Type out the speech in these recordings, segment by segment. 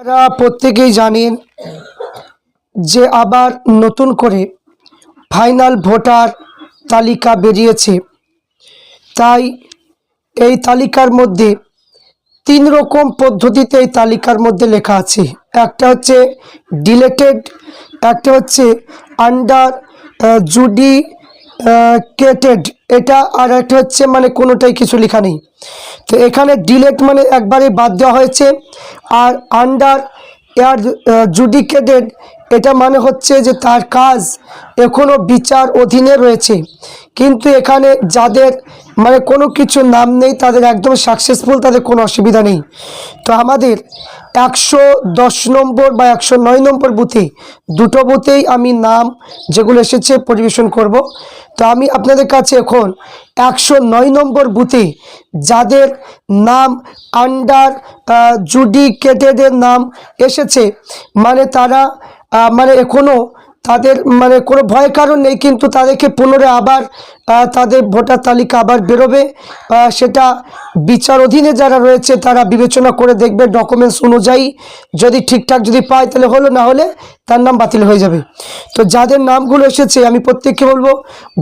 আপনারা প্রত্যেকেই জানেন যে আবার নতুন করে ফাইনাল ভোটার তালিকা বেরিয়েছে। তাই এই তালিকার মধ্যে তিন রকম পদ্ধতিতে এই তালিকার মধ্যে লেখা আছে। একটা হচ্ছে ডিলেটেড, একটা হচ্ছে আন্ডার জুডিকেটেড, এটা আর একটা হচ্ছে মানে কোনোটাই কিছু লেখা নেই। তো এখানে ডিলেট মানে একবারে বাদ দেওয়া হয়েছে, আর আন্ডার জুডিকেটেড এটা মানে হচ্ছে যে তার কাজ এখনও বিচার অধীনে রয়েছে, কিন্তু এখানে যাদের মানে কোনো কিছু নাম নেই তাদের একদম সাকসেসফুল, তাদের কোনো অসুবিধা নেই। তো আমাদের 110 নম্বর বা 109 নম্বর বুথে দুটো বুথেই আমি নাম যেগুলো এসেছে পরিবেশন করব। তো আমি আপনাদের কাছে এখন 109 নম্বর বুথে যাদের নাম আন্ডার জুডিকেটেডের নাম এসেছে, মানে তারা মানে এখনও তাদের মানে কোনো ভয় কারণ নেই, কিন্তু তাদেরকে পুনরায় আবার তাদের ভোটার তালিকা আবার বেরোবে। সেটা বিচার অধীনে যারা রয়েছে তারা বিবেচনা করে দেখবে ডকুমেন্টস অনুযায়ী, যদি ঠিকঠাক যদি পায় তাহলে হলো, না হলে তার নাম বাতিল হয়ে যাবে। তো যাদের নামগুলো এসেছে আমি প্রত্যেককে বলবো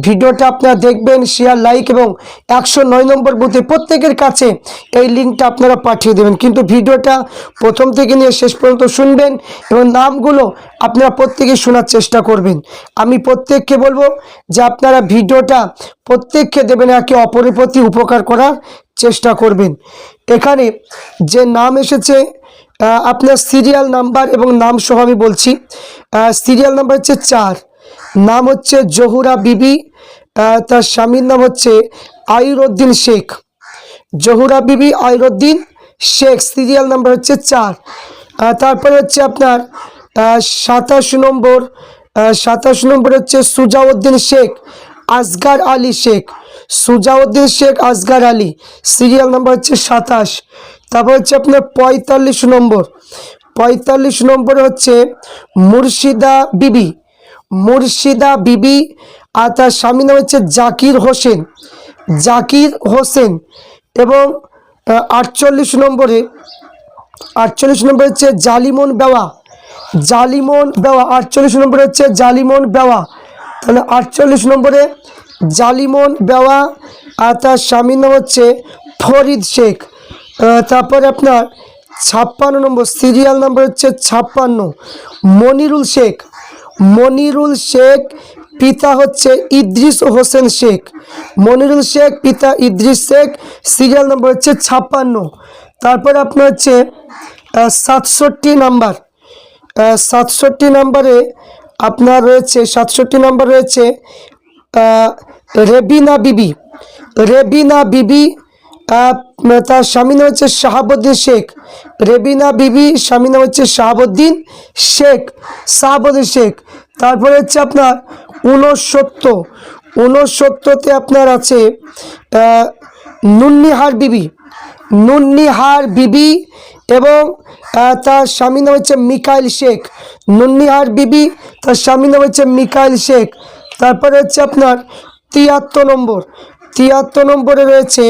ভিডিওটা আপনারা দেখবেন, শেয়ার, লাইক এবং 109 নম্বর বুথে প্রত্যেকের কাছে এই লিঙ্কটা আপনারা পাঠিয়ে দেবেন। কিন্তু ভিডিওটা প্রথম থেকে নিয়ে শেষ পর্যন্ত শুনবেন এবং নামগুলো আপনারা প্রত্যেকেই শোনার চেষ্টা করবেন। আমি প্রত্যেককে বলবো যে আপনারা ভিডিওটা প্রত্যেককে দেবেন, একে অপরের প্রতি উপকার করার চেষ্টা করবেন। এখানে যে নাম এসেছে আপনার সিরিয়াল নাম্বার এবং নাম সহ আমি বলছি। সিরিয়াল নাম্বার হচ্ছে 4, নাম হচ্ছে জহুরা বিবি, তার স্বামীর নাম হচ্ছে আইরুদ্দিন শেখ। জহুরা বিবি আইরুদ্দিন শেখ, সিরিয়াল নাম্বার হচ্ছে 4। তারপরে হচ্ছে আপনার 27 নম্বর, 27 নম্বর হচ্ছে সুজাউদ্দিন শেখ আসগার আলী শেখ, সুজাউদ্দিন শেখ আসগার আলী, সিরিয়াল নাম্বার হচ্ছে 27। তারপর হচ্ছে আপনার 45 নম্বর, 45 নম্বরে হচ্ছে মুর্শিদা বিবি, মুর্শিদা বিবি, আর তার স্বামীর নাম হচ্ছে জাকির হোসেন, জাকির হোসেন। এবং 48 নম্বরে, 48 নম্বর হচ্ছে জালিমন বেওয়া, জালিমন বেওয়া, 48 নম্বরে হচ্ছে জালিমন বেওয়া। তাহলে 48 নম্বরে জালিমন বেওয়া, আর তার স্বামীর নাম হচ্ছে ফরিদ শেখ। তারপরে আপনার 56 নম্বর, সিরিয়াল নাম্বার হচ্ছে 56, মনিরুল শেখ, মনিরুল শেখ, পিতা হচ্ছে ইদ্রিস হোসেন শেখ, মনিরুল শেখ পিতা ইদ্রিস শেখ, সিরিয়াল নাম্বার হচ্ছে 56। তারপরে আপনার হচ্ছে 67 নাম্বার, 67 নাম্বারে আপনার রয়েছে, 67 নাম্বার রয়েছে রেবিনা বিবি, রেবিনা বিবি, তার স্বামী নাম হচ্ছে শাহাবুদ্দিন শেখ, রেবিনা বিবি, স্বামী নাম হচ্ছে শাহাবুদ্দিন শেখ, শাহাবুদ্দিন শেখ। তারপরে হচ্ছে আপনার 69, 69তে আপনার আছে নুন্নিহার বিবি, নুন্নিহার বিবি, এবং তার স্বামী নাম হচ্ছে মিকাইল শেখ, নুন্নিহার বিবি, তার স্বামী নাম হচ্ছে মিকাইল শেখ। তারপরে হচ্ছে আপনার 73 নম্বর, 73 নম্বরে রয়েছে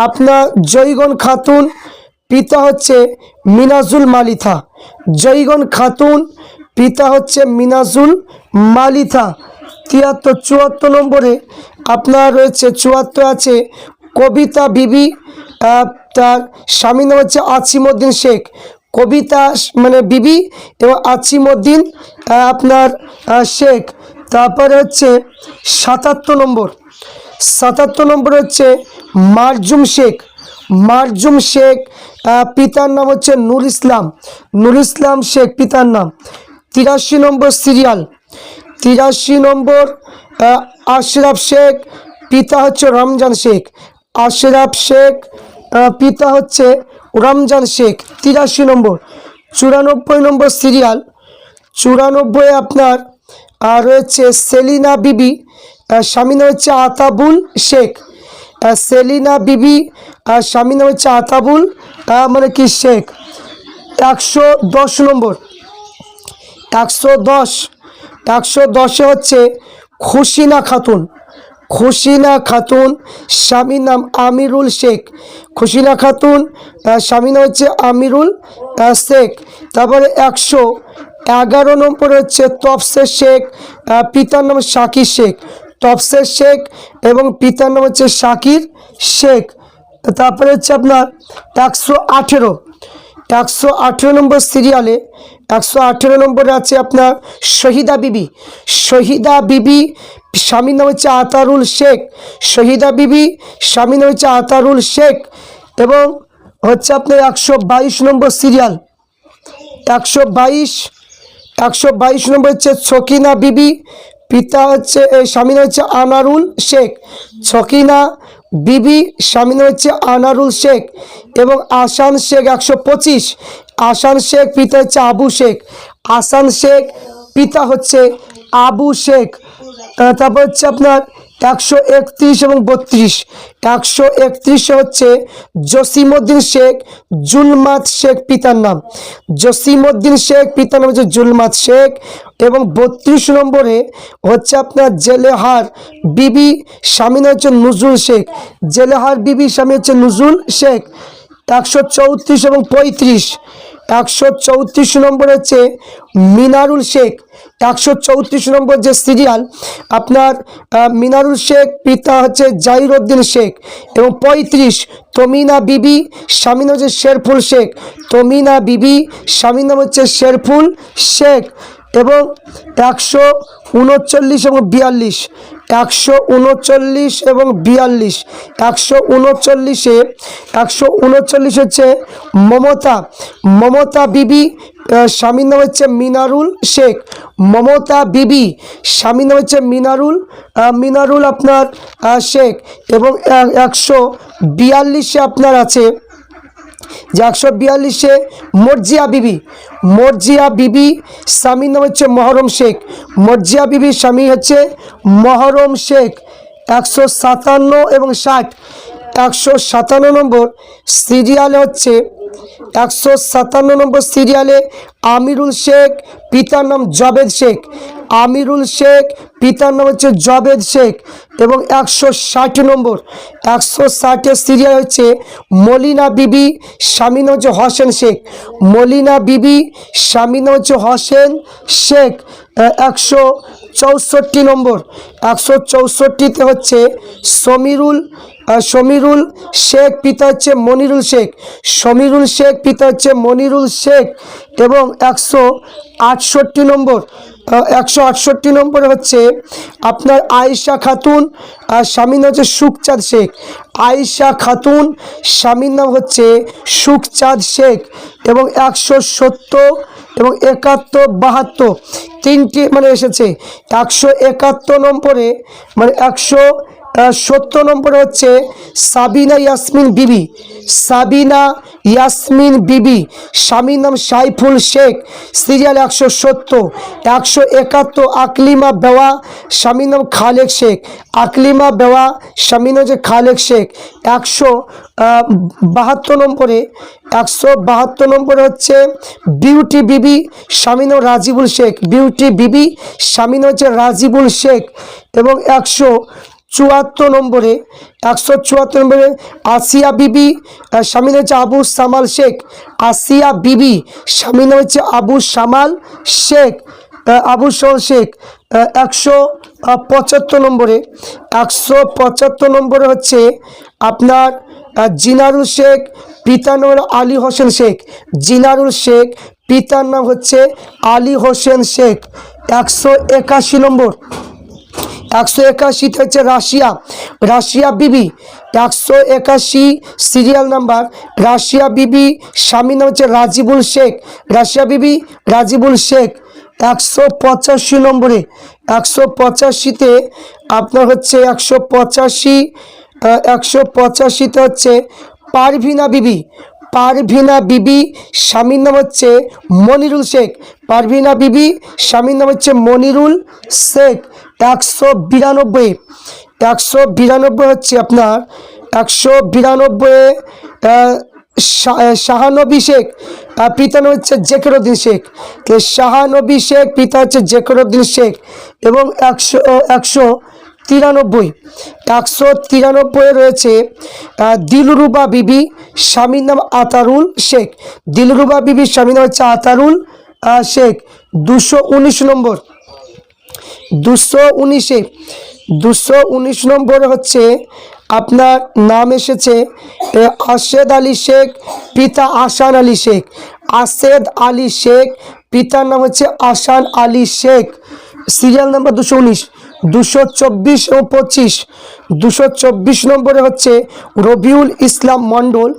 আপনার জয়গণ খাতুন, পিতা হচ্ছে মিনাজুল মালিথা, জয়গণ খাতুন, পিতা হচ্ছে মিনাজুল মালিথা। 73, 74 নম্বরে আপনার রয়েছে 74 আছে কবিতা বিবি, তার স্বামী নাম হচ্ছে আসিমউদ্দিন শেখ, কবিতা মানে বিবি এবং আসিমউদ্দিন আপনার শেখ। তারপরে হচ্ছে 77 নম্বর, 77 নম্বর হচ্ছে মারজুম শেখ, মারজুম শেখ, পিতার নাম হচ্ছে নূর ইসলাম, নূর ইসলাম শেখ পিতার নাম। 83 নম্বর সিরিয়াল, 83 নম্বর আশরাফ শেখ, পিতা হচ্ছে রমজান শেখ, আশরাফ শেখ, পিতা হচ্ছে রমজান শেখ, 83 নম্বর। 94 নম্বর সিরিয়াল, 94 আপনার রয়েছে সেলিনা বিবি, স্বামী নাম হচ্ছে আতাবুল শেখ, সেলিনা বিবি, স্বামী নাম হচ্ছে আতাবুল মানে কি শেখ। 110 নম্বর, 110, 110-এ হচ্ছে খুশিনা খাতুন, খুশিনা খাতুন, স্বামীর নাম আমিরুল শেখ। খুশিনা খাতুন, স্বামীর নাম হচ্ছে আমিরুল শেখ। তারপরে 111 নম্বর হচ্ছে তফসের শেখ, পিতার নাম শাকির শেখ। তফসের শেখ এবং পিতার নাম হচ্ছে শাকির শেখ। তারপরে হচ্ছে আপনার 118 নম্বর সিরিয়ালে 118 নম্বরে আছে আপনার শহীদা বিবি। শহীদা বিবি, স্বামীর নাম হচ্ছে আতারুল শেখ। শহীদা বিবি, স্বামীর নাম হচ্ছে আতারুল শেখ। এবং হচ্ছে আপনার 122 নম্বর সিরিয়াল, 122 নম্বর হচ্ছে ছকিনা বিবি, পিতা হচ্ছে স্বামীর নাম হচ্ছে আনারুল শেখ। ছকিনা বিবি, স্বামীর নাম হচ্ছে আনারুল শেখ। এবং আসান শেখ 125, আসান শেখ, পিতা হচ্ছে আবু শেখ। আসান শেখ, পিতা হচ্ছে আবু শেখ। তারপর হচ্ছে আপনার 131 এবং 32। 131 হচ্ছে জসিমউদ্দিন শেখ, জুলমাত শেখ পিতার নাম। জসিমউদ্দিন শেখ, পিতার নাম হচ্ছে জুলমাত শেখ। এবং 32 নম্বরে হচ্ছে আপনার জেলেহার বিবি, স্বামী নাম হচ্ছে নজরুল শেখ। জেলেহার বিবি, স্বামী হচ্ছে নজরুল শেখ। 134 এবং 35। 134 নম্বর হচ্ছে মিনারুল শেখ। 134 নম্বর যে সিরিয়াল আপনার মিনারুল শেখ, পিতা হচ্ছে জাহিরউদ্দিন শেখ। এবং 35 তমিনা বিবি, স্বামীর নাম হচ্ছে শেরফুল শেখ। তমিনা বিবি, স্বামীর নাম হচ্ছে শেরফুল শেখ। এবং 139 এবং 42। 139 এবং 42। 139 হচ্ছে মমতা বিবি, স্বামীর নাম হচ্ছে মিনারুল শেখ। মমতা বিবি, স্বামীর নাম হচ্ছে মিনারুল আপনার শেখ। এবং 142 আপনার আছে যে 142 মর্জিয়া বিবি। মর্জিয়া বিবি, স্বামীর নাম হচ্ছে মহরম শেখ। মর্জিয়া বিবি, স্বামী হচ্ছে মহরম শেখ। 157 এবং 60। 157 নম্বর সিরিয়ালে হচ্ছে 157 নম্বর সিরিয়ালে আমিরুল শেখ, পিতার নাম জাবেদ শেখ। আমিরুল শেখ, পিতার নাম হচ্ছে জাবেদ শেখ। এবং 160 নম্বর 160 সিরিয়াল হচ্ছে মলিনা বিবি, স্বামীর নাম হচ্ছে হোসেন শেখ। মলিনা বিবি, স্বামীর নাম হচ্ছে হোসেন শেখ। 164 নম্বর 164তে হচ্ছে সমীরুল শেখ, পিতা হচ্ছে মনিরুল শেখ। সমীরুল শেখ, পিতা হচ্ছে মনিরুল শেখ। এবং 168 নম্বরে হচ্ছে আপনার আয়েশা খাতুন, স্বামীর নাম হচ্ছে সুখচাঁদ শেখ। আয়েশা খাতুন, স্বামীর নাম হচ্ছে সুখচাঁদ শেখ। এবং 170 এবং 71, 72 তিনটি মানে এসেছে। 171 নম্বরে মানে 170 নম্বরে হচ্ছে সাবিনা ইয়াসমিন বিবি। সাবিনা ইয়াসমিন বিবি, স্বামীর নাম সাইফুল শেখ। সিরিয়াল 170। 171 আকলিমা বেওয়া, স্বামীর নাম খালেক শেখ। আকলিমা বেওয়া, স্বামীর নাম হচ্ছে খালেক শেখ। 172 নম্বরে হচ্ছে বিউটি বিবি, স্বামীর নাম রাজিবুল শেখ। বিউটি বিবি, স্বামীর নাম হচ্ছে রাজিবুল শেখ। এবং 174 নম্বরে আসিয়া বিবি, স্বামীর নাম হচ্ছে আবু সামাল শেখ। আসিয়া বিবি, স্বামীর নাম হচ্ছে আবু সামাল শেখ। 175 নম্বরে হচ্ছে আপনার জিনারুল শেখ, পিতার নাম হলো আলী হোসেন শেখ। জিনারুল শেখ, পিতার নাম হচ্ছে আলী হোসেন শেখ। 181 হচ্ছে রাশিয়া বিবি। 181 সিরিয়াল নাম্বার রাশিয়া বিবি, স্বামীর নাম হচ্ছে রাজিবুল শেখ। রাশিয়া বিবি, রাজিবুল শেখ। 185তে আপনার হচ্ছে 185তে হচ্ছে পারভিনা বিবি। পারভিনা বিবি, স্বামীর নাম হচ্ছে মনিরুল শেখ। পারভিনা বিবি, স্বামীর নাম হচ্ছে মনিরুল শেখ। 192 হচ্ছে আপনার 192 শাহানবী শেখ, পিতার নাম হচ্ছে জেকেরউদ্দিন শেখ। শাহানবী শেখ, পিতা হচ্ছে জেকেরউদ্দিন শেখ। এবং 193 রয়েছে দিলরুবা বিবি, স্বামীর নাম আতারুল শেখ। দিলরুবা বিবি, স্বামীর নাম হচ্ছে আতারুল শেখ। 219 নম্বর, 219 নম্বরে হচ্ছে আপনার নাম এসেছে আশেদ আলী শেখ, পিতা আসান আলী শেখ। আশেদ আলী শেখ, পিতার নাম হচ্ছে আসান আলী শেখ। Serial number 219। 224 ও 25। 224 নম্বরে হচ্ছে রবিউল ইসলাম মণ্ডল,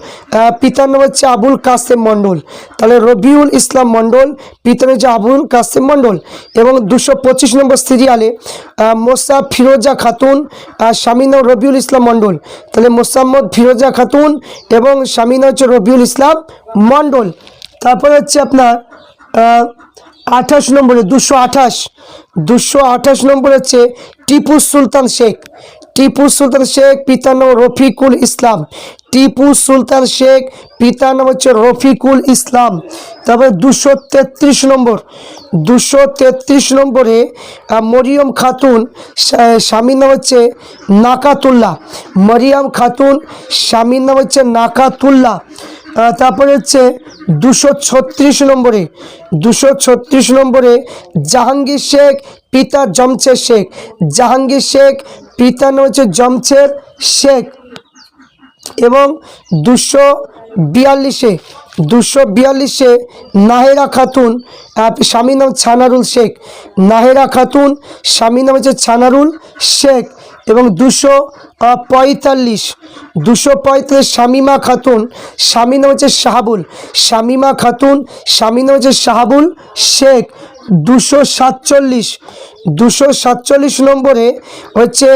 পিতার নাম হচ্ছে আবুল কাসেম মণ্ডল। তাহলে রবিউল ইসলাম মণ্ডল, পিতার নাম হচ্ছে আবুল কাসেম মণ্ডল। এবং 225 নম্বর সিরিয়ালে মোসা ফিরোজা খাতুন, স্বামীর নাম রবিউল ইসলাম মণ্ডল। তাহলে মোসাম্মদ ফিরোজা খাতুন এবং স্বামীর নাম হচ্ছে রবিউল ইসলাম মণ্ডল। তারপরে হচ্ছে আপনার 28 নম্বরে 228 নম্বর হচ্ছে টিপু সুলতান শেখ। টিপু সুলতান শেখ, পিতার নাম রফিকুল ইসলাম। টিপু সুলতান শেখ, পিতার নাম হচ্ছে রফিকুল ইসলাম। তারপরে 233 নম্বর, 233 নম্বরে মরিয়ম খাতুন, স্বামীর নাম হচ্ছে নাকাতুল্লাহ। মরিয়ম খাতুন, স্বামীর নাম হচ্ছে নাকাতুল্লাহ। তারপরে হচ্ছে 236 নম্বরে, 236 নম্বরে জাহাঙ্গীর শেখ, পিতা জমছেদ শেখ। জাহাঙ্গীর শেখ, পিতার নাম হচ্ছে জমছেদ শেখ। এবং 242-এ নাহেরা খাতুন, স্বামীর নাম ছানারুল শেখ। নাহেরা খাতুন, স্বামীর নাম হচ্ছে ছানারুল শেখ। এবং 245 শামিমা খাতুন, স্বামীর নাম হচ্ছে শাহাবুল। শামিমা খাতুন, স্বামীর নাম হচ্ছে শাহাবুল শেখ। 247 নম্বরে হচ্ছে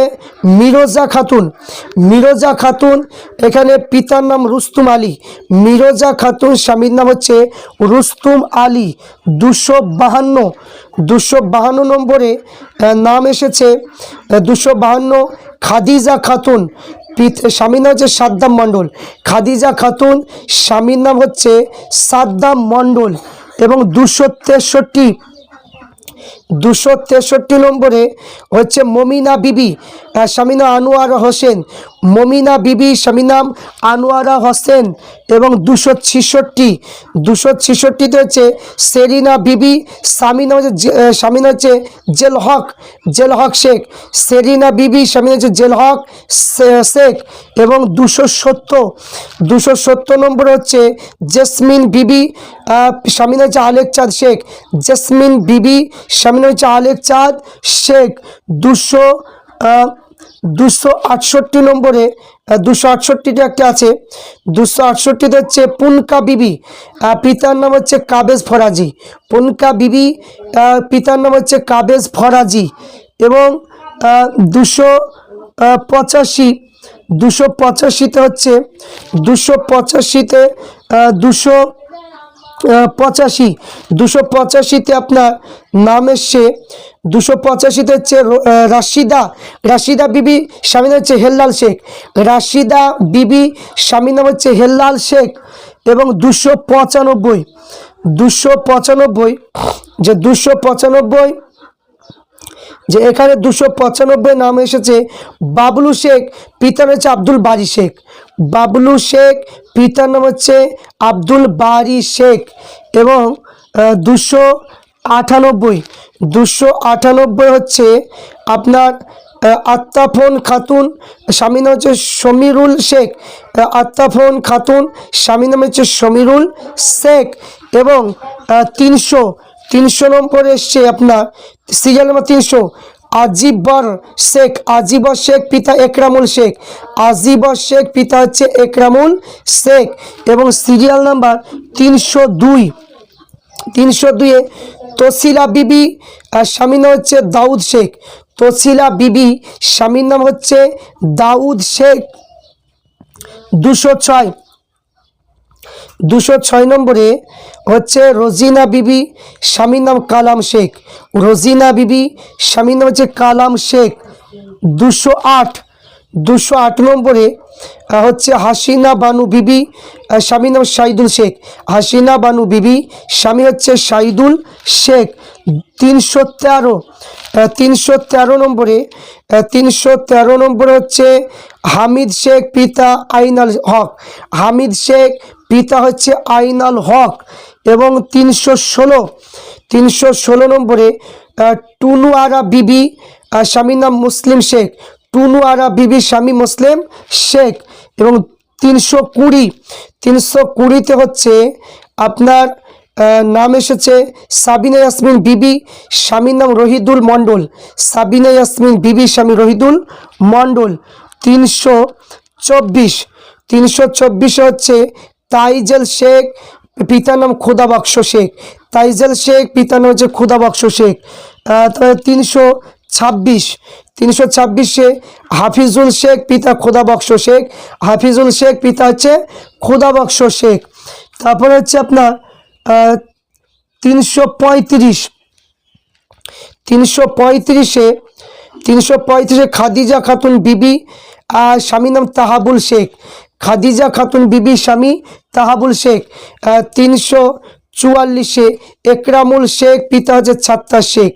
মিরোজা খাতুন। মিরোজা খাতুন, এখানে পিতার নাম রুস্তুম আলী। মিরোজা খাতুন, স্বামীর নাম হচ্ছে রুস্তুম আলী। 252 নম্বরে নাম এসেছে 252 খাদিজা খাতুন, স্বামীর নাম হচ্ছে সাদ্দাম মণ্ডল। খাদিজা খাতুন, স্বামীর নাম হচ্ছে সাদ্দাম মণ্ডল। এবং 263 নম্বরে হচ্ছে মমিনা বিবি, স্বামীর নাম আনোয়ারা হোসেন। মমিনা বিবি, স্বামীর নাম আনোয়ারা হোসেন। এবং 266তে হচ্ছে সেরিনা বিবি, স্বামীর নাম হচ্ছে জেলহক শেখ। সেরিনা বিবি, স্বামীর নাম হচ্ছে জেলহক শেখ। এবং 270 নম্বরে হচ্ছে জেসমিন বিবি, স্বামীর নাম হচ্ছে আলেক চাঁদ শেখ। জেসমিন বিবি, স্বামীর নাম হচ্ছে আলেক চাঁদ শেখ। 268 নম্বরে 268টা একটা আছে। 268তে হচ্ছে পুনকা বিবি, পিতার নাম হচ্ছে কাবেজ ফরাজি। পুনকা বিবি, পিতার নাম হচ্ছে কাবেজ ফরাজি। এবং 285তে হচ্ছে 285তে আপনার নাম এসছে 285তে হচ্ছে রাশিদা বিবি, স্বামীর নাম হচ্ছে হেল্লাল শেখ। রাশিদা বিবি, স্বামীর নাম হচ্ছে হেল্লাল শেখ। এবং 295 যে এখানে 295 নাম এসেছে বাবলু শেখ, পিতার হচ্ছে আব্দুল বারি শেখ। বাবলু শেখ, পিতার নাম হচ্ছে আব্দুল বারি শেখ। এবং 298 হচ্ছে আপনার আত্তাফোন খাতুন, স্বামীর নাম হচ্ছে সমীরুল শেখ। আত্তাফোন খাতুন, স্বামীর নাম হচ্ছে সমীরুল শেখ। এবং 300 নম্বরে এসছে আপনার সিরিয়াল নাম্বার 300 আজিবর শেখ, পিতা একরামুল শেখ। আজিবর শেখ, পিতা হচ্ছে একরামুল শেখ। এবং সিরিয়াল নাম্বার 302-এ তসিলা বিবি, স্বামীর নাম হচ্ছে দাউদ শেখ। তসিলা বিবি, স্বামীর নাম হচ্ছে দাউদ শেখ। 206 নম্বরে হচ্ছে রোজিনা বিবি, স্বামীর নাম কালাম শেখ। রোজিনা বিবি, স্বামীর নাম হচ্ছে কালাম শেখ। 208 নম্বরে হচ্ছে হাসিনা বানু বিবি, স্বামী নাম শাহিদুল শেখ। হাসিনা বানু বিবি, স্বামী হচ্ছে শাহিদুল শেখ। 313 নম্বরে 313 নম্বরে হচ্ছে হামিদ শেখ, পিতা আইনাল হক। হামিদ শেখ, পিতা হচ্ছে আইনাল হক। এবং 316 নম্বরে টুনু আরা বিবি, স্বামীর নাম মুসলিম শেখ। টুনু আরা বিবি, স্বামী মুসলিম শেখ। এবং 320তে হচ্ছে আপনার নাম এসেছে সাবিনা ইয়াসমিন বিবি, স্বামীর নাম রহিদুল মণ্ডল। সাবিনা ইয়াসমিন বিবি, স্বামী রহিদুল মণ্ডল। 324 হচ্ছে তাইজেল শেখ, পিতার নাম খুদাবক্স শেখ। তাইজেল শেখ, পিতার নাম হচ্ছে খুদাবক্স শেখ। 326 হাফিজুল শেখ, পিতা খুদাবক্স শেখ। হাফিজুল শেখ, পিতা হচ্ছে খুদাবক্স শেখ। তারপরে হচ্ছে আপনার 335 খাদিজা খাতুন বিবি, স্বামী নাম তাহাবুল শেখ। খাদিজা খাতুন বিবি, স্বামী তাহাবুল শেখ। 344 একরামুল শেখ, পিতা হচ্ছে ছাত্তা শেখ।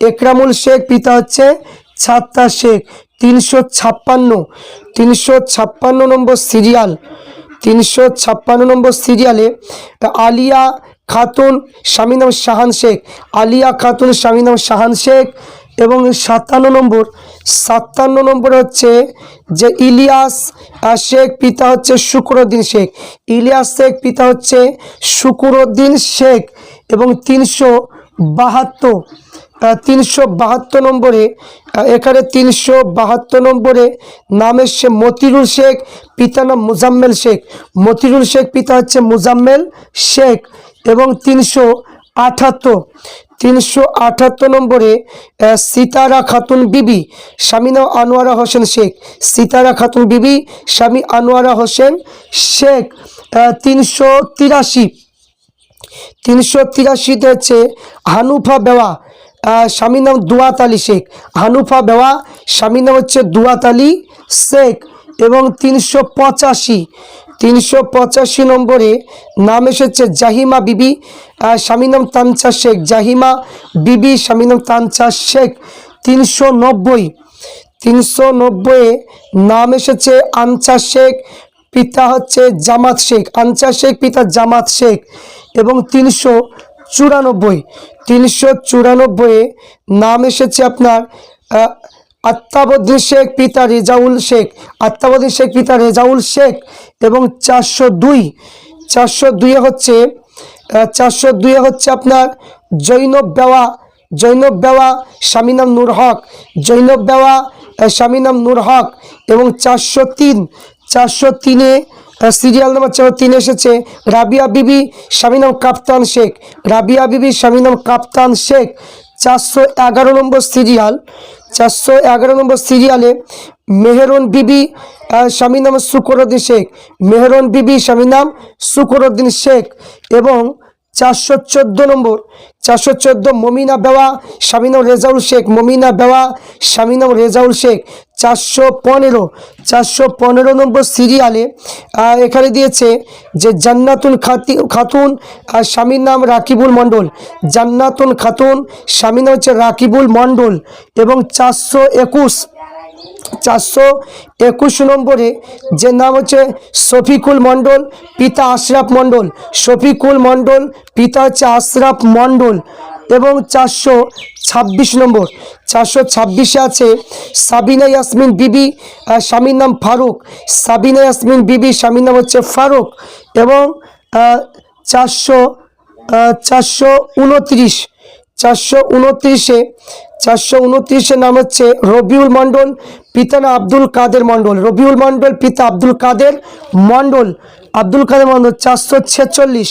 একরামুল শেখ, পিতা হচ্ছে ছাত্তা শেখ। 356 নম্বর সিরিয়াল। 356 নম্বর সিরিয়ালে আলিয়া খাতুন, স্বামী নাম শাহান শেখ। আলিয়া খাতুন, স্বামী নাম শাহান শেখ। এবং 57 নম্বর হচ্ছে যে ইলিয়াস শেখ, পিতা হচ্ছে শুকুরউদ্দিন শেখ। ইলিয়াস শেখ, পিতা হচ্ছে শুকুরউদ্দিন শেখ। এবং 372 নম্বরে এখানে 372 নম্বরে নাম এসছে মতিরুল শেখ, পিতা নাম মুজাম্মেল শেখ। মতিরুল শেখ, পিতা হচ্ছে মুজাম্মেল শেখ। এবং 378 নম্বরে সিতারা খাতুন বিবি, স্বামী নাম আনোয়ারা হোসেন শেখ। সিতারা খাতুন বিবি, স্বামী আনোয়ারা হোসেন শেখ। 383 হচ্ছে হানুফা বেওয়া, স্বামীর নাম দুয়াত আলী শেখ। হানুফা বেওয়া, স্বামীর নাম হচ্ছে দুয়াত আলী শেখ। এবং 385 নম্বরে নাম এসেছে জাহিমা বিবি, স্বামীর নাম তানচা শেখ। জাহিমা বিবি, স্বামীর নাম তানচা শেখ। 390 নাম এসেছে আনচা শেখ, পিতা হচ্ছে জামাত শেখ। আনচা শেখ, পিতা জামাত শেখ। এবং 394 নাম এসেছে আপনার আত্তাবুদ্দিন শেখ, পিতা রেজাউল শেখ। আত্তাবুদ্দিন শেখ, পিতা রেজাউল শেখ। এবং 402 হচ্ছে আপনার জৈনব বেওয়া, স্বামী নাম নূর হক। জৈনব বেওয়া, স্বামী নাম নূর হক। এবং 403 সিরিয়াল নাম্বার 403 এসেছে রাবিয়া বিবি, স্বামী নাম কাপ্তান শেখ। রাবিয়া বিবি, স্বামী নাম কাপ্তান শেখ। 411 নম্বর সিরিয়ালে মেহরুন বিবি, স্বামী নাম শুকুরউদ্দিন শেখ। মেহরুন বিবি, স্বামী নাম শুকুরউদ্দিন শেখ। এবং 414 মমিনা বেওয়া, স্বামী নাম রেজাউল শেখ। মমিনা বেওয়া, স্বামী নাম রেজাউল শেখ। 415 নম্বর সিরিয়ালে এখানে দিয়েছে যে জান্নাতুন খাতুন, স্বামীর নাম রাকিবুল মণ্ডল। জান্নাতুন খাতুন, স্বামীর নাম হচ্ছে রাকিবুল মণ্ডল। এবং 421 নম্বরে যে নাম হচ্ছে শফিকুল মণ্ডল, পিতা আশরাফ মণ্ডল। শফিকুল মণ্ডল, পিতা হচ্ছে আশরাফ মণ্ডল। এবং 426 আছে সাবিনা ইয়াসমিন বিবি, স্বামীর নাম ফারুক। সাবিনা ইয়াসমিন বিবি, স্বামীর নাম হচ্ছে ফারুক। এবং 429 নাম হচ্ছে রবিউল মণ্ডল, পিতা নাম আব্দুল কাদের মণ্ডল। রবিউল মণ্ডল, পিতা আব্দুল কাদের মণ্ডল। 446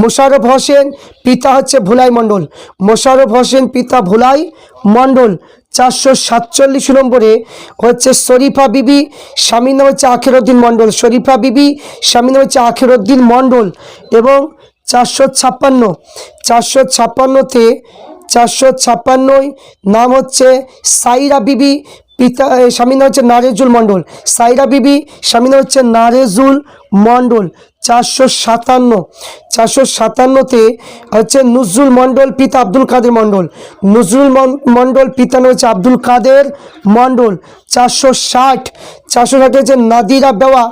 মোশাররফ হোসেন, পিতা হচ্ছে ভুলাই মণ্ডল। মোশাররফ হোসেন, পিতা ভুলাই মণ্ডল। 447 নম্বরে হচ্ছে শরীফা বিবি, স্বামীর নাম হচ্ছে আখিরউদ্দিন মণ্ডল। শরীফা বিবি, স্বামীর নাম হচ্ছে আখিরউদ্দিন মণ্ডল। এবং 456তে 456 নাম হচ্ছে সাইরা বিবি, পিতা স্বামীর নাম হচ্ছে নারেজুল মণ্ডল। সাইরা বিবি স্বামীর নাম হচ্ছে নারেজুল মণ্ডল। 457তে হচ্ছে নজরুল মণ্ডল, পিতা আব্দুল কাদের মণ্ডল। নজরুল মণ্ডল, পিতা নাম হচ্ছে আব্দুল কাদের মণ্ডল। 460 হচ্ছে নাদিরা বেওয়া,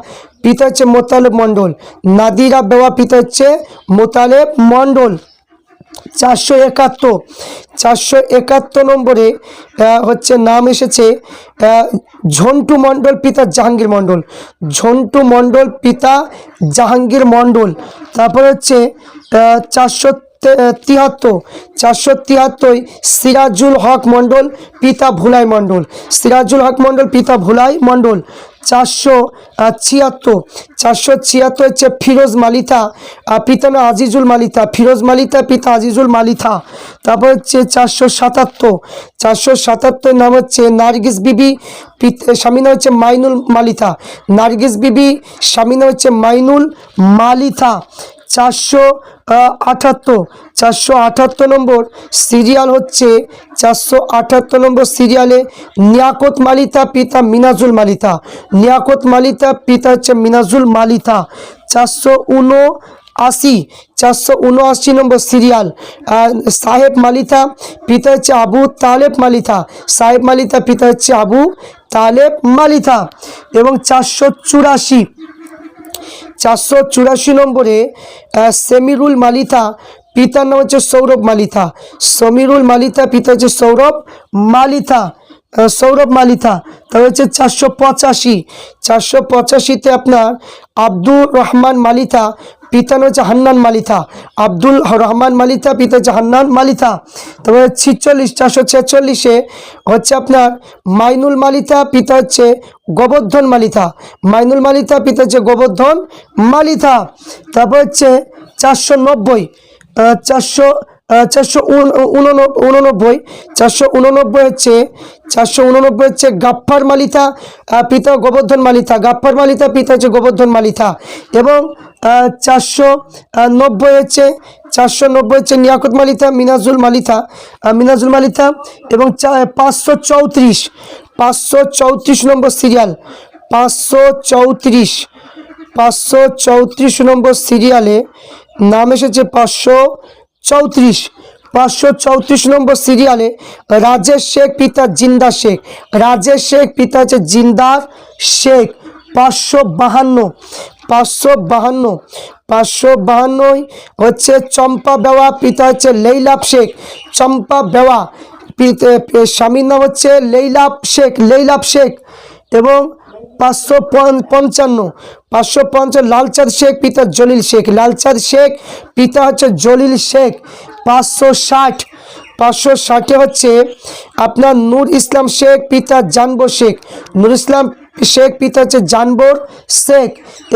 পিতা হচ্ছে মোতালেব মণ্ডল। নাদিরা বেওয়া, পিতা হচ্ছে মোতালেব মণ্ডল। 471 নম্বরে হচ্ছে নাম এসেছে ঝন্টু মণ্ডল, পিতা জাহাঙ্গীর মণ্ডল। ঝন্টু মণ্ডল, পিতা জাহাঙ্গীর মণ্ডল। তারপরে হচ্ছে 473 সিরাজুল হক মণ্ডল, পিতা ভুলাই মণ্ডল। সিরাজুল হক মণ্ডল, পিতা ভুলাই মণ্ডল। 476 হচ্ছে ফিরোজ মালিতা, পিতা নাম আজিজুল মালিতা। ফিরোজ মালিতা, পিতা আজিজুল মালিতা। তারপর হচ্ছে 477 নাম হচ্ছে নার্গিস বিবি, স্বামী নাম হচ্ছে মাইনুল মালিতা। নার্গিস বিবি, স্বামী নাম হচ্ছে মাইনুল মালিতা। 478 নম্বর সিরিয়াল হচ্ছে 478 নম্বর সিরিয়ালে নিয়াকত মালিতা, পিতা মিনাজুল মালিতা। নিয়াকত মালিতা, পিতা হচ্ছে মিনাজুল মালিতা। 479 নম্বর সিরিয়াল সাহেব মালিতা, পিতা হচ্ছে আবু তালেব মালিতা। সাহেব মালিতা, পিতা হচ্ছে আবু তালেব মালিতা। এবং 484 নম্বরে সেমিরুল মালিতা, পিতার নাম হচ্ছে সৌরভ মালিতা। সমীরুল মালিতা, পিতা হচ্ছে সৌরভ মালিতা। তারপর হচ্ছে 485তে আপনার আব্দুর রহমান মালিতা, পিতা নাম হচ্ছে হান্নান মালিতা। আব্দুল রহমান মালিতা, পিতা হচ্ছে হান্নান মালিতা। তারপরে 446 হচ্ছে আপনার মাইনুল মালিতা, পিতা হচ্ছে গোবর্ধন মালিতা। মাইনুল মালিতা, পিতা হচ্ছে গোবর্ধন মালিতা। তারপর হচ্ছে 489 হচ্ছে গাফফার মালিতা, পিতা গোবর্ধন মালিতা। গাফফার মালিতা, পিতা হচ্ছে গোবর্ধন মালিতা। এবং 490 হচ্ছে নিয়াকত মালিতা, মিনাজুল মালিতা। এবং 534 নম্বর সিরিয়াল 534 নম্বর সিরিয়ালে নাম এসেছে 534 নম্বর সিরিয়ালে রাজেশ শেখ, পিতা জিন্দা শেখ। রাজেশ শেখ, পিতা হচ্ছে জিন্দার শেখ। 552 হচ্ছে চম্পা বেওয়া, পিতা হচ্ছে লেইলাপ শেখ। চম্পা বেওয়া, স্বামীর নাম হচ্ছে লেইলাপ শেখ। এবং 555 লালচাঁদ শেখ, পিতা জলিল শেখ। লালচাঁদ শেখ, পিতা হচ্ছে জলিল শেখ। 560 হচ্ছে আপনার নূর ইসলাম শেখ, পিতা জানবর শেখ। নূর ইসলাম শেখ, পিতা হচ্ছে জানবর শেখ।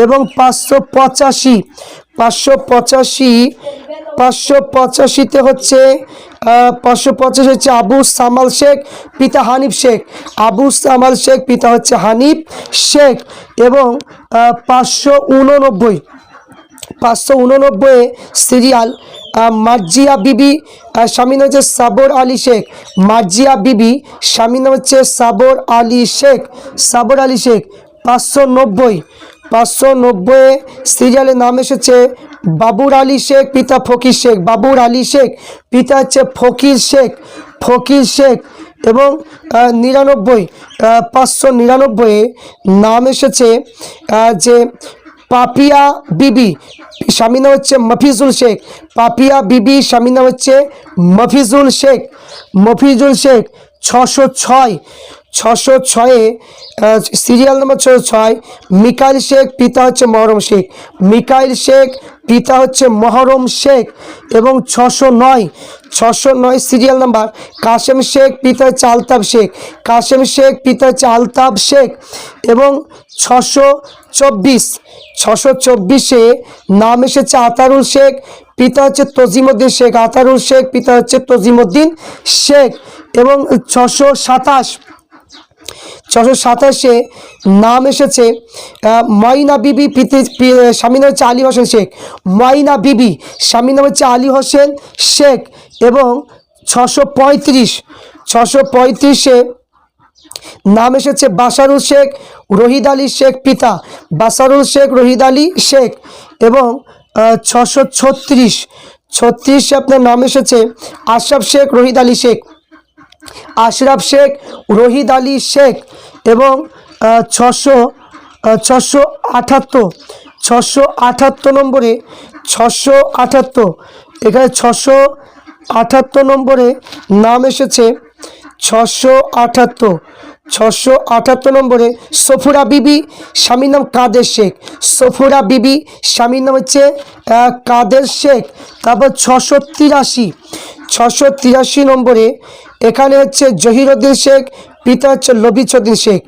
এবং 585তে হচ্ছে 585 হচ্ছে আবু সামাল শেখ, পিতা হানিফ শেখ। আবু সামাল শেখ, পিতা হচ্ছে হানিফ শেখ। এবং 589 সিরিয়াল মার্জিয়া বিবি, স্বামী নাম হচ্ছে সাবর আলী শেখ। মার্জিয়া বিবি, স্বামী নাম হচ্ছে সাবর আলী শেখ। 590 সিরিয়ালের নাম এসেছে বাবুর আলী শেখ, পিতা ফকির শেখ। বাবুর আলী শেখ, পিতা হচ্ছে ফকির শেখ। এবং 599 নাম এসেছে যে পাপিয়া বিবি, স্বামী নাম হচ্ছে মফিজুল শেখ। পাপিয়া বিবি, স্বামী নাম হচ্ছে মফিজুল শেখ। 606 সিরিয়াল নম্বর 606 মিকাইল শেখ, পিতা হচ্ছে মহরম শেখ। মিকাইল শেখ, পিতা হচ্ছে মহরম শেখ। এবং 609 সিরিয়াল নাম্বার কাশেম শেখ, পিতা হচ্ছে আলতাফ শেখ। কাশেম শেখ, পিতা হচ্ছে আলতাফ শেখ। এবং 624 নাম এসেছে আতারুল শেখ, পিতা হচ্ছে তজিমুদ্দিন শেখ। আতারুল শেখ, পিতা হচ্ছে তজিমুদ্দিন শেখ। এবং 627 নাম এসেছে ময়না বিবি, স্বামী নাম হচ্ছে আলী হোসেন শেখ। ময়না বিবি, স্বামী নাম হচ্ছে আলী হোসেন শেখ। এবং 635 নাম এসেছে বাসারুল শেখ রহিদ আলী শেখ পিতা বাসারুল শেখ রহিদ আলী শেখ। এবং 636 আপনার নাম এসেছে আশরাফ শেখ রহিদ আলী শেখ, আশরাফ শেখ রহিদ আলী শেখ। এবং 678 নম্বরে 678 এখানে 678 নম্বরে নাম এসেছে 678 নম্বরে সফুরা বিবি, স্বামীর নাম কাদের শেখ, সফুরা বিবি স্বামীর নাম হচ্ছে কাদের শেখ। তারপর 683 নম্বরে এখানে হচ্ছে জহিরুদ্দিন শেখ, পিতা হচ্ছে লবিছুদ্দিন শেখ,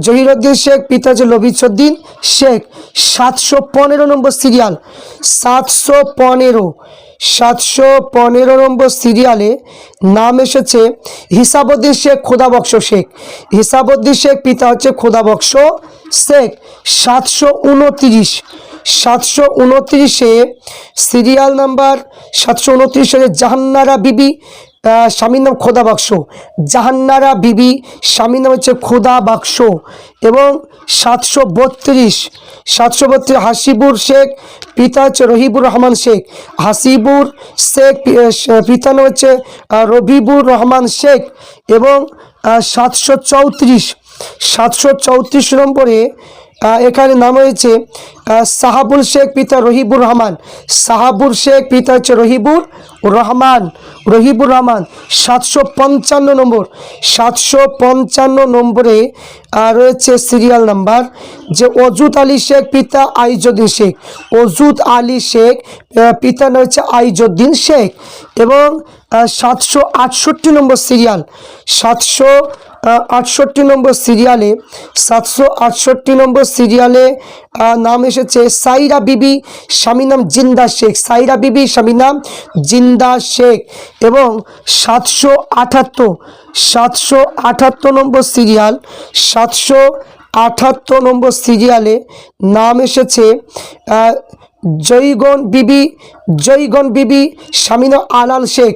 জহিরুদ্দিন শেখ পিতা হচ্ছে লবিছুদ্দিন শেখ। 715 নম্বর সিরিয়াল, 715 নম্বর সিরিয়ালে নাম এসেছে হিসাবুদ্দিন শেখ খোদাবক্স শেখ, হিসাবুদ্দিন শেখ পিতা হচ্ছে খোদাবক্স শেখ। 729 সিরিয়াল নাম্বার 729 জাহান্নারা বিবি, স্বামীর নাম খোদাবক্স, জাহান্নারা বিবি স্বামীর নাম হচ্ছে খোদাবক্স। এবং 732 হাসিবুর শেখ পিতা হচ্ছে রহিবুর রহমান শেখ, হাসিবুর শেখ পিতার নাম হচ্ছে রবিবুর রহমান শেখ। এবং 734 নম্বরে এখানে নাম হয়েছে সাহাবুল শেখ পিতা রহিবুর রহমান, সাহাবুর শেখ পিতা হচ্ছে রহিবুর রহমান। 755 নম্বরে রয়েছে সিরিয়াল নাম্বার যে অজুদ আলী শেখ পিতা আইজুদ্দিন শেখ, অজুদ আলী শেখ পিতার নাম হচ্ছে আইজুদ্দিন শেখ। এবং 768 নম্বর সিরিয়াল, 768 নম্বর সিরিয়ালে নাম এসেছে সাইরা বিবি, স্বামীর নাম জিন্দা শেখ, সাইরা বিবি স্বামীর নাম জিন্দা শেখ। এবং 778 নম্বর সিরিয়াল, 778 নম্বর সিরিয়ালে নাম এসেছে জয়গণ বিবি স্বামী নাম আলাল শেখ,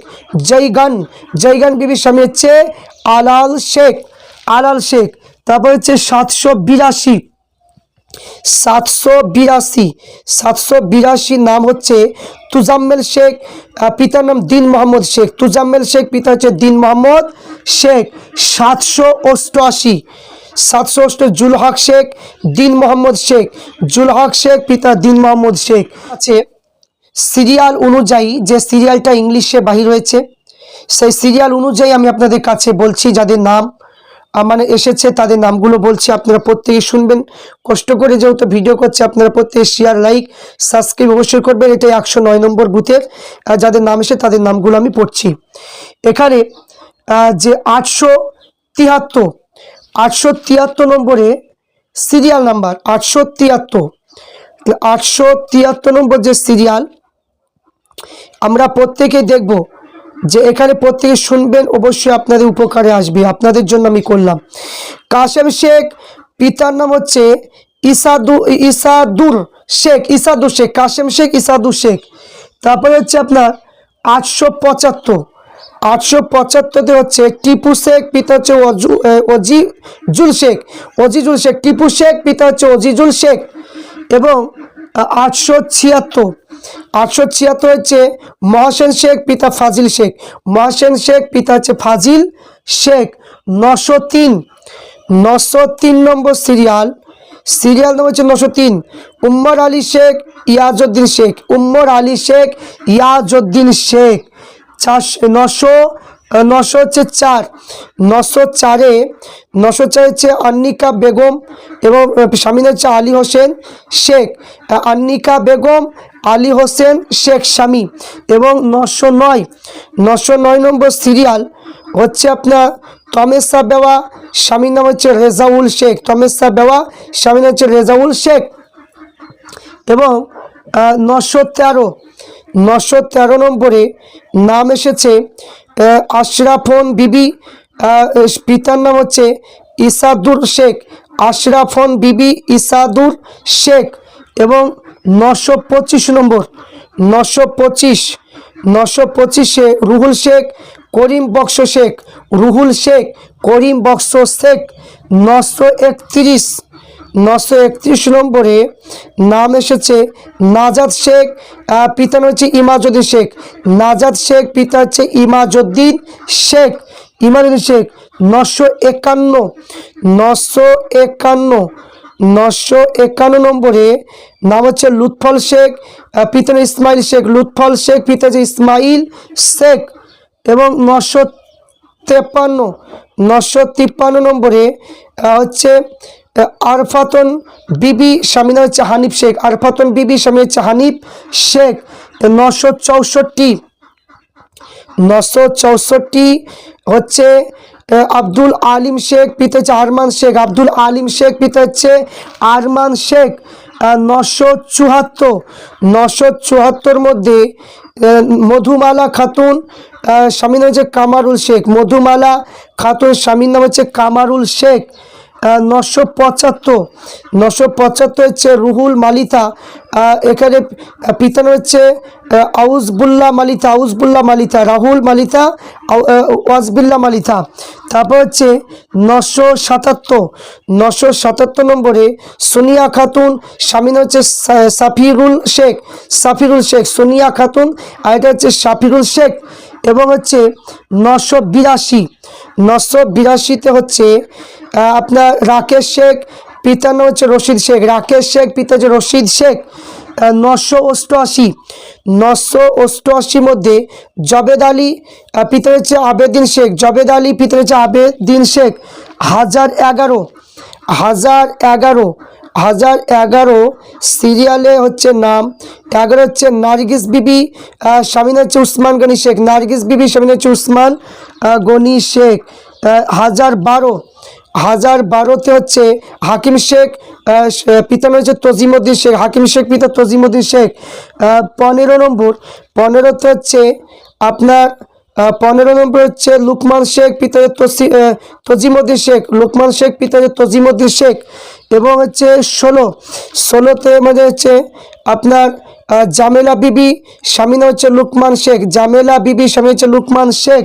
জয়গণ বিবি স্বামী হচ্ছে আলাল শেখ। তারপর হচ্ছে 782 নাম হচ্ছে তুজাম্মেল শেখ, পিতার নাম দিন মোহাম্মদ শেখ, তুজাম্মেল শেখ পিতা হচ্ছে দিন মোহাম্মদ শেখ। 788 জুলহক শেখ, দিন মোহাম্মদ শেখ, জুলহক শেখ পিতা দিন মোহাম্মদ শেখ। আছে সিরিয়াল অনুযায়ী, যে সিরিয়ালটা ইংলিশে বাহির হয়েছে সেই সিরিয়াল অনুযায়ী আমি আপনাদের কাছে বলছি, যাদের নাম মানে এসেছে তাদের নামগুলো বলছি, আপনারা প্রত্যেকে শুনবেন কষ্ট করে, যেহেতু ভিডিও করছে আপনারা প্রত্যেকে শেয়ার লাইক সাবস্ক্রাইব অবশ্যই করবেন। এটাই 109 নম্বর বুথের যাদের নাম এসে তাদের নামগুলো আমি পড়ছি। এখানে যে 873 নম্বরে সিরিয়াল নাম্বার 873 নম্বর যে সিরিয়াল আমরা প্রত্যেকেই দেখব, যে এখানে প্রত্যেকে শুনবেন অবশ্যই আপনাদের উপকারে আসবে, আপনাদের জন্য আমি করলাম। কাশেম শেখ পিতার নাম হচ্ছে ইসাদুর শেখ, কাশেম শেখ ইসাদুর শেখ। তারপরে হচ্ছে আপনার 875 হচ্ছে টিপু শেখ পিতা হচ্ছে অজিজুল শেখ, টিপু শেখ পিতা হচ্ছে অজিজুল শেখ। এবং 876 হচ্ছে মহসেন শেখ পিতা ফাজিল শেখ, মহসেন শেখ পিতা হচ্ছে ফাজিল শেখ। 903 নম্বর সিরিয়াল নম্বর হচ্ছে 903 উম্মর আলী শেখ ইয়াজউদ্দিন শেখ, উম্মর আলী শেখ ইয়াজউদ্দিন শেখ। 900 হচ্ছে 904 হচ্ছে আন্নিকা বেগম এবং স্বামী হচ্ছে আলী হোসেন শেখ, আন্নিকা বেগম আলী হোসেন শেখ স্বামী। এবং 909 নম্বর সিরিয়াল হচ্ছে আপনার তমেসা বেওয়া, স্বামীর নাম হচ্ছে রেজাউল শেখ, তমেসা বেওয়া স্বামীর নাম হচ্ছে রেজাউল শেখ। এবং 913 নম্বরে নাম এসেছে আশরাফন বিবি, পিতার নাম হচ্ছে ইসাদুর শেখ, আশরাফন বিবি ইসাদুর শেখ। এবং 925 নম্বর 925 রুহুল শেখ করিম বক্স শেখ, রুহুল শেখ, করিম বক্স শেখ। 931 নম্বরে নাম এসেছে নাজাদ শেখ, পিতা হচ্ছে ইমাজউদ্দিন শেখ। নাজাদ শেখ, পিতা হচ্ছে ইমাজউদ্দিন শেখ। 951 নম্বরে নাম হচ্ছে লুৎফল শেখ, পিতা ইসমাইল শেখ। লুৎফল শেখ, পিতা হচ্ছে ইসমাইল শেখ। এবং 953 নম্বরে হচ্ছে আরফাতন বিবি, স্বামী নাম হচ্ছে হানিফ শেখ। আরফাতন বিবি, স্বামী হচ্ছে হানিফ শেখ। 964 হচ্ছে আব্দুল আলিম শেখ, পিতা হচ্ছে আরমান শেখ। আব্দুল আলিম শেখ, পিতা হচ্ছে আরমান শেখ। 974 মধ্যে মধুমালা খাতুন, স্বামীর নাম হচ্ছে কামারুল শেখ। মধুমালা খাতুন, স্বামীর নাম হচ্ছে কামারুল শেখ। 975 হচ্ছে রুহুল মালিতা, এখানে পিতার নাম হচ্ছে আউজবুল্লাহ মালিতা। রাহুল মালিতা, ওয়াজবিল্লা মালিতা। তারপর হচ্ছে 977 নম্বরে সোনিয়া খাতুন, স্বামী নাম হচ্ছে সাফিরুল শেখ। সোনিয়া খাতুন, আর এটা হচ্ছে সাফিরুল শেখ। এবং হচ্ছে 982 হচ্ছে আপনার রাকেশ শেখ, পিতার নাম হচ্ছে রশিদ শেখ। রাকেশ শেখ, পিতা হচ্ছে রশিদ শেখ। 988 মধ্যে জবেদ আলী, পিতা হচ্ছে আবেদিন শেখ। জবেদ আলী, পিতা হচ্ছে আবেদিন শেখ। 1011 সিরিয়ালে হচ্ছে নাম 11 হচ্ছে নার্গিস বিবি, স্বামী হচ্ছে উসমান গনি শেখ। নার্গিস বিবি, স্বামী হচ্ছে উসমান গনি শেখ। 1012তে হচ্ছে হাকিম শেখ, পিতা হচ্ছে তজিমউদ্দিন শেখ। হাকিম শেখ, পিতা তজিমউদ্দিন শেখ। 15তে হচ্ছে আপনার 15 নম্বর হচ্ছে লুকমান শেখ, পিতা তজিমউদ্দিন শেখ। লুকমান শেখ, পিতা তজিমউদ্দিন শেখ। এবং হচ্ছে 16তে মানে হচ্ছে আপনার জামেলা বিবি, স্বামী নাম হচ্ছে লুকমান শেখ। জামেলা বিবি, স্বামী হচ্ছে লুকমান শেখ।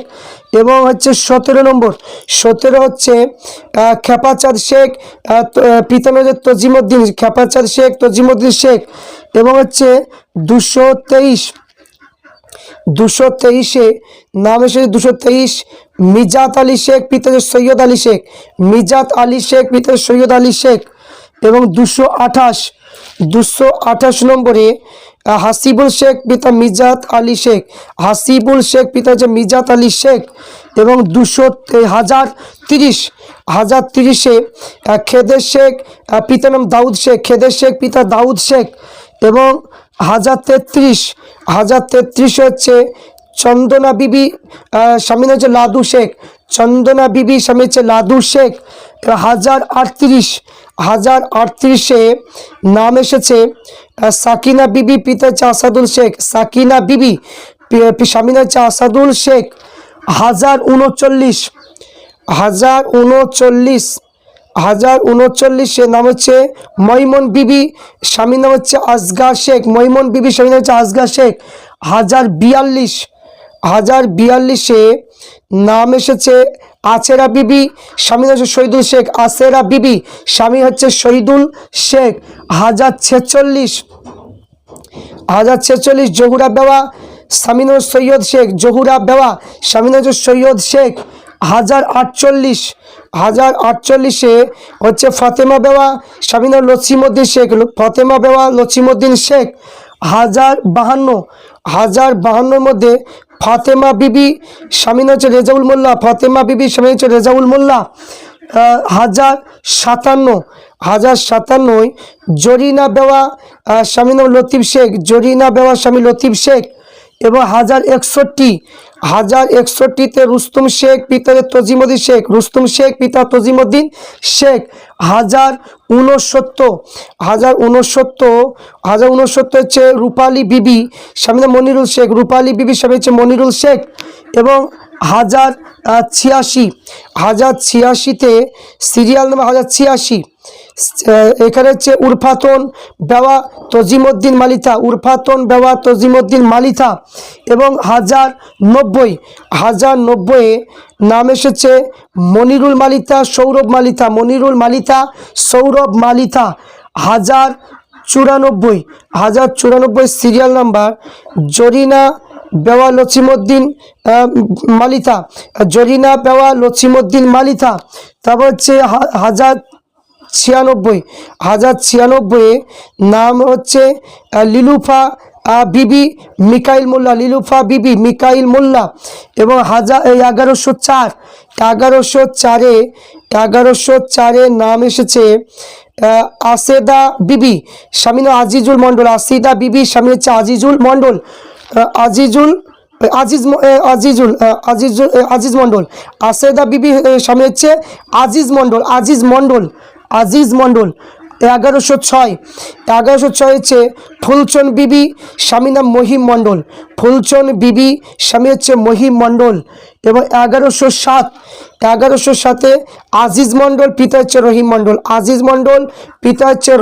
এবং হচ্ছে 17 হচ্ছে খেপাচাঁদ শেখ, পিতা নাম হচ্ছে তজিমউদ্দিন। খেপাচাঁদ শেখ, তজিমউদ্দিন শেখ। এবং হচ্ছে 223 নাম এসেছে 223 মিজাত আলী শেখ, পিতা সৈয়দ আলী শেখ। মিজাত আলী শেখ, পিতা সৈয়দ আলী শেখ। এবং 228 নম্বরে হাসিবুল শেখ, পিতা মিজাত আলী শেখ। হাসিবুল শেখ, পিতা হচ্ছে মিজাত আলী শেখ। এবং 1030 খেদের শেখ, পিতার নাম দাউদ শেখ। খেদের শেখ, পিতা দাউদ শেখ। এবং 1033 হচ্ছে চন্দনা বিবি, স্বামী হচ্ছে লাদু শেখ। চন্দনা বিবি, স্বামী হচ্ছে লাদু শেখ। 1038 নাম এসেছে সাকিনা বিবি, পিতা হচ্ছে আসাদুল শেখ। সাকিনা বিবি, স্বামী হচ্ছে আসাদুল শেখ। 1039 নাম হচ্ছে মৈমন বিবি, স্বামীর নাম হচ্ছে আসগার শেখ। মৈমন বিবি, স্বামীর নাম হচ্ছে আসগার শেখ। 1042 নাম এসেছে আছেরা বিবি, স্বামী হচ্ছে শহীদুল শেখ। আছেরা বিবি, স্বামী হচ্ছে শহীদুল শেখ। 1046 জহুরা বেওয়া, স্বামী হচ্ছে সৈয়দ শেখ। জহুরা বেওয়া, স্বামী হচ্ছে সৈয়দ শেখ। 1048 হচ্ছে ফাতেমা বেওয়া, স্বামী লছিমউদ্দিন শেখ। ফাতেমা বেওয়া, লছিমউদ্দিন শেখ। 1052 মধ্যে ফাতেমা বিবি, স্বামী হচ্ছে রেজাউল মোল্লা। ফাতেমা বিবি, স্বামী হচ্ছে রেজাউল মোল্লা। 1057 জরিনা বেওয়া, স্বামী নাম লতিফ শেখ। জরিনা বেওয়া, স্বামী লতিফ শেখ। এবং 1061তে রুস্তম শেখ, পিতা তজিমউদ্দিন শেখ। রুস্তম শেখ, পিতা তজিমউদ্দিন শেখ। 1069 হচ্ছে রূপালী বিবি, স্বামী নাম মনিরুল শেখ। রূপালী বিবি, স্বামী হচ্ছে মনিরুল শেখ। এবং 1086তে সিরিয়াল নাম্বার 1086। এখানে হচ্ছে উরফাতন বেওয়া তজিমউদ্দিন মালিথা এবং 1090 নাম এসেছে মনিরুল মালিথা সৌরভ মালিথা। 1094 সিরিয়াল নাম্বার জরিনা বেওয়া লছিমউদ্দিন মালিথা। তারপর হচ্ছে 1096 নাম হচ্ছে লিলুফা বিবি মিকাইল মোল্লা এবং 1104 নাম এসেছে আসেদা বিবি স্বামী আজিজুল মণ্ডল। আজিজ মণ্ডল। আসেদা বিবি স্বামী হচ্ছে আজিজ মণ্ডল। 1106 হচ্ছে ফুলচন বিবি স্বামী নাম মহিম মণ্ডল। এবং 1107 আজিজ মণ্ডল পিতা হচ্ছে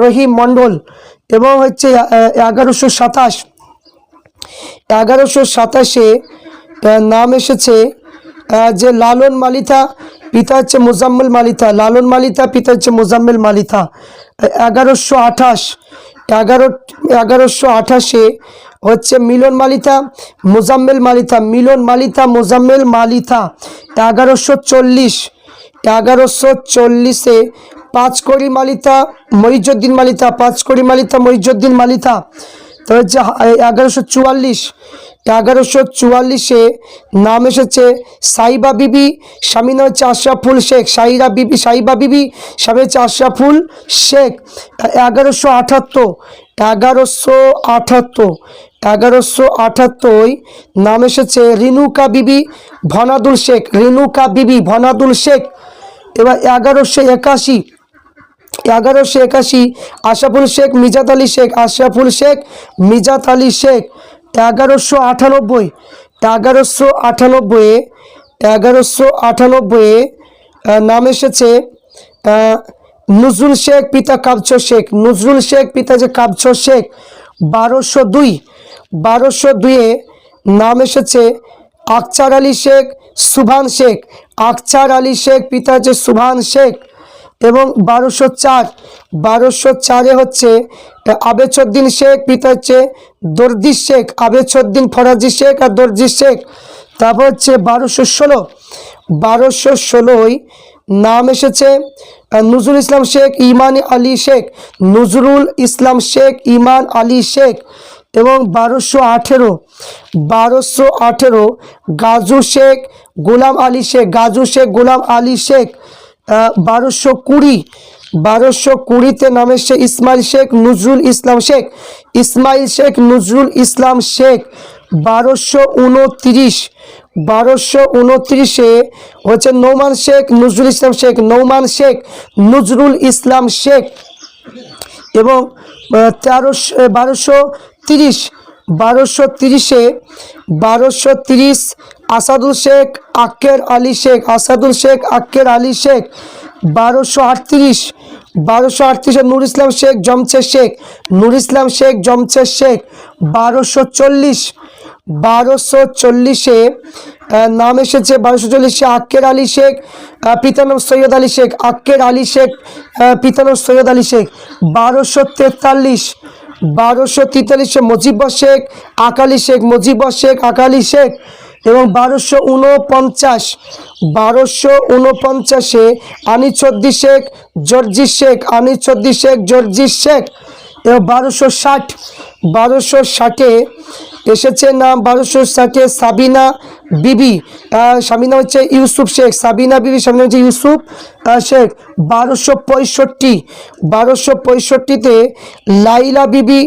রহিম মণ্ডল। এবং হচ্ছে 1127 নাম এসেছে যে লালন মালিথা পিতা হচ্ছে মুজাম্মেল মালিথা। 1128 হচ্ছে মিলন মালিথা মুজাম্মেল মালিথা। 1140 পাঁচকড়ি মালিথা মহিজুদ্দিন মালিথা। তো হচ্ছে 1144 নাম এসেছে সাইবা বিবি স্বামী হচ্ছে আশরাফুল শেখ। 1178 নাম এসেছে রিনুকা বিবি ভনাদুল শেখ। এবার 1181 আশরাফুল শেখ মিজাত আলী শেখ। 1198 নাম এসেছে নজরুল শেখ পিতা কাবছ শেখ। 1202 নাম এসেছে আকচার আলী শেখ পিতা হচ্ছে সুভান শেখ। এবং 1204 হচ্ছে আবেচউদ্দিন শেখ পিতা হচ্ছে দর্দিশ শেখ ফরাজি শেখ আর দর্জিশ শেখ। তারপর হচ্ছে 1216 নাম এসেছে নজরুল ইসলাম শেখ ইমান আলী শেখ। এবং 1218 গাজু শেখ গোলাম আলী শেখ। 1220 নাম এসেছে ইসমাইল শেখ নজরুল ইসলাম শেখ। 1229 হচ্ছে নৌমান শেখ নজরুল ইসলাম শেখ। এবং 1230 আসাদুল শেখ আক্কের আলী শেখ 1238 নূর ইসলাম শেখ জমছেদ শেখ। 1240 নাম এসেছে 1240 আক্কের আলী শেখ পিতার নাম সৈয়দ আলী শেখ পিতার নাম সৈয়দ আলী শেখ। 1243 মুজিবর শেখ আকালি শেখ। এবং 1249 আনিসুদ্দিন শেখ জর্জিস শেখ। এবং 1260 এসেছে নাম 1260 সাবিনা বিবি স্বামী নাম হচ্ছে ইউসুফ শেখ শেখ। 1265 লাইলা বিবি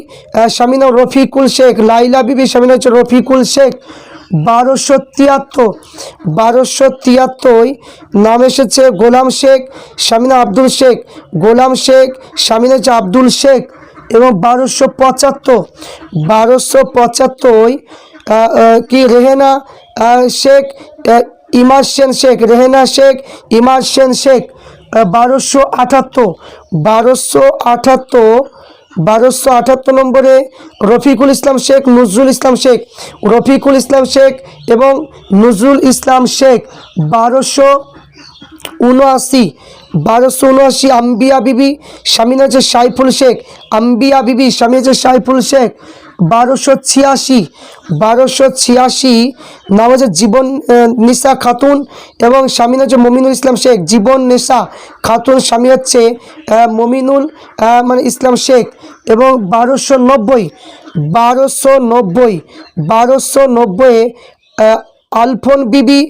স্বামী নাম রফিকুল শেখ 1273 নাম এসেছে গোলাম শেখ স্বামী নাম আব্দুল শেখ স্বামী নাম হচ্ছে আব্দুল শেখ। এবং 1275 কি রেহেনা শেখ ইমার্শন শেখ, রেহেনা শেখ, ইমার্শন শেখ। 1278 নম্বরে রফিকুল ইসলাম শেখ, নজরুল ইসলাম শেখ, রফিকুল ইসলাম শেখ এবং নজরুল ইসলাম শেখ। 1279 আম্বিয়া বিবি, স্বামী হচ্ছে সাইফুল শেখ, আম্বিয়া বিবি, স্বামী হচ্ছে সাইফুল শেখ। 1286 নাম হচ্ছে জীবন নিসা খাতুন এবং স্বামী হচ্ছে মমিনুল ইসলাম শেখ, জীবন নেশা খাতুন, স্বামী হচ্ছে মমিনুল মানে ইসলাম শেখ। এবং 1290 আলফোন বিবি,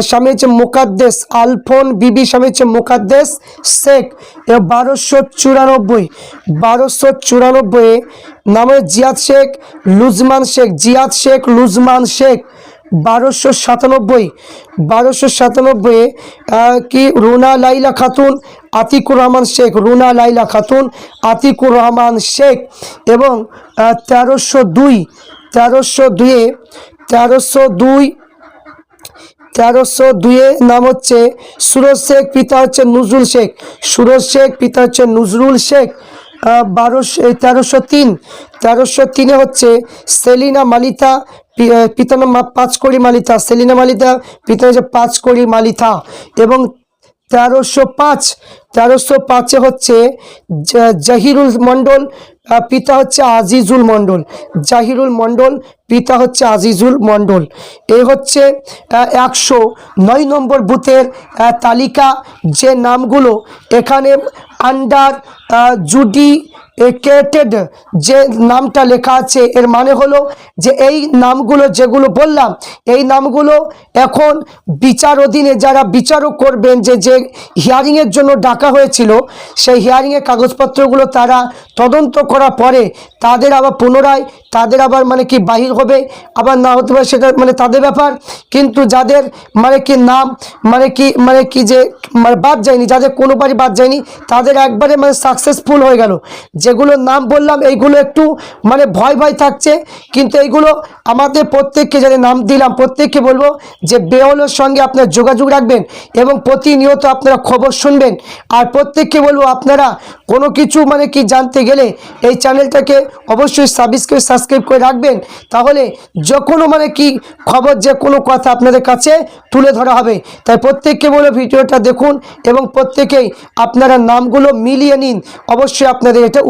স্বামী হচ্ছে মুকাদ্দেস, আলফোন বিবি, স্বামী হচ্ছে মুকাদ্দেস শেখ। 1294 নাম হচ্ছে জিয়াদ শেখ, লুজমান শেখ, জিয়াদ শেখ, লুজমান শেখ। 1297 কি রুনা লাইলা খাতুন, আতিকুর রহমান শেখ, রুনা লাইলা খাতুন, আতিকুর রহমান শেখ। এবং 1302 নাম হচ্ছে সুরজ শেখ, পিতা হচ্ছে নজরুল শেখ, সুরজ শেখ, পিতা হচ্ছে নজরুল শেখ। 1303 হচ্ছে সেলিনা মালিতা, পিতার নাম পাঁচকড়ি মালিতা, সেলিনা মালিতা, পিতা হচ্ছে পাঁচকড়ি মালিতা। এবং 1305 হচ্ছে জাহিরুল মণ্ডল, পিতা হচ্ছে আজিজুল মণ্ডল, জাহিরুল মণ্ডল, পিতা হচ্ছে আজিজুল মণ্ডল। এই হচ্ছে 109 নম্বর বুথের তালিকা, যে নামগুলো এখানে আন্ডার জুডিকেটেড যে নামটা লেখা আছে, এর মানে হলো যে এই নামগুলো যেগুলো বললাম, এই নামগুলো এখন বিচার অধীনে যারা বিচারক করবেন, যে হিয়ারিংয়ের জন্য ডাকা হয়েছিল, সেই হিয়ারিংয়ের কাগজপত্রগুলো তারা তদন্ত করার পরে তাদের আবার পুনরায় তাদের আবার মানে কি বাহির হবে, আবার না হতে পারে, সেটা মানে তাদের ব্যাপার। কিন্তু যাদের মানে কি নাম মানে কি যে মানে বাদ যায়নি, যাদের কোনোবারই বাদ যায়নি, তাদের একবারে মানে সাকসেসফুল হয়ে গেল। যেগুলো নাম বললাম এইগুলো একটু মানে ভয় থাকছে, কিন্তু এইগুলো আমাদের প্রত্যেককে, যাদের নাম দিলাম প্রত্যেককে বলবো যে বেওলের সঙ্গে আপনারা যোগাযোগ রাখবেন এবং প্রতিনিয়ত আপনারা খবর শুনবেন। আর প্রত্যেককে বলবো আপনারা কোনো কিছু মানে কি জানতে গেলে এই চ্যানেলটাকে অবশ্যই সাবস্ক্রাইব করে রাখবেন, তাহলে যখনও মানে কি খবর, যে কোনো কথা আপনাদের কাছে তুলে ধরা হবে। তাই প্রত্যেককে বলে ভিডিওটা দেখুন এবং প্রত্যেকেই আপনারা নামগুলো মিলিয়ে নিন, অবশ্যই আপনাদের এটা